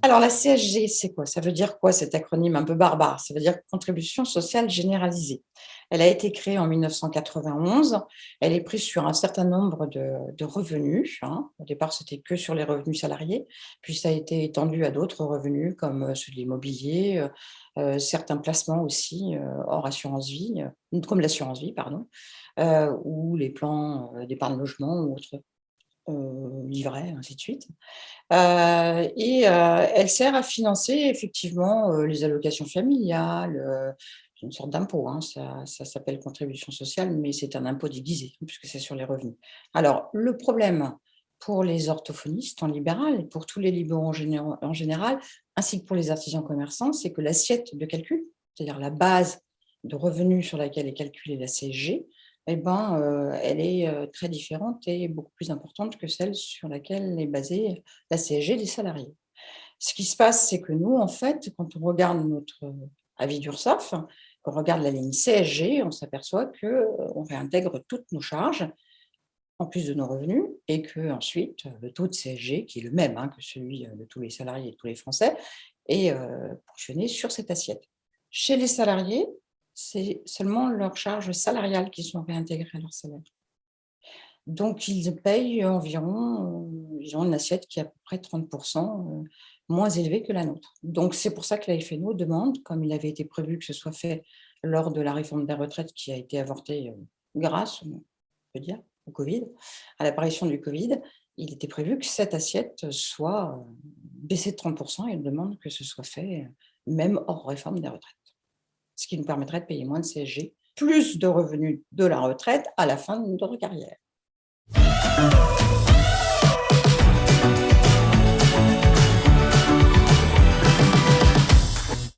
Alors la CSG, c'est quoi? Ça veut dire quoi cet acronyme un peu barbare? Ça veut dire contribution sociale généralisée. Elle a été créée en 1991. Elle est prise sur un certain nombre de revenus, hein. Au départ, c'était que sur les revenus salariés, puis ça a été étendu à d'autres revenus comme, ceux de l'immobilier, certains placements aussi, hors assurance vie, comme l'assurance vie, pardon, ou les plans, d'épargne logement ou autres, livrets, ainsi de suite. Elle sert à financer effectivement, les allocations familiales, c'est une sorte d'impôt, hein, ça s'appelle contribution sociale, mais c'est un impôt déguisé, puisque c'est sur les revenus. Alors le problème pour les orthophonistes en libéral et pour tous les libéraux en général, ainsi que pour les artisans commerçants, c'est que l'assiette de calcul, c'est-à-dire la base de revenus sur laquelle est calculée la CSG, eh ben, elle est, très différente et beaucoup plus importante que celle sur laquelle est basée la CSG des salariés. Ce qui se passe, c'est que nous, en fait, quand on regarde notre avis d'Urssaf, qu'on regarde la ligne CSG, on s'aperçoit qu'on réintègre toutes nos charges, en plus de nos revenus, et qu'ensuite, le taux de CSG, qui est le même, hein, que celui, de tous les salariés et de tous les Français, est, ponctionné sur cette assiette. Chez les salariés, c'est seulement leurs charges salariales qui sont réintégrées à leur salaire. Donc ils payent environ, ils ont une assiette qui est à peu près 30 moins élevée que la nôtre. Donc c'est pour ça que la FNO demande, comme il avait été prévu que ce soit fait lors de la réforme des retraites qui a été avortée, grâce, on peut dire, au covid, à l'apparition du covid, il était prévu que cette assiette soit, baissée de 30 et on demande que ce soit fait, même hors réforme des retraites. Ce qui nous permettrait de payer moins de CSG, plus de revenus de la retraite à la fin de notre carrière.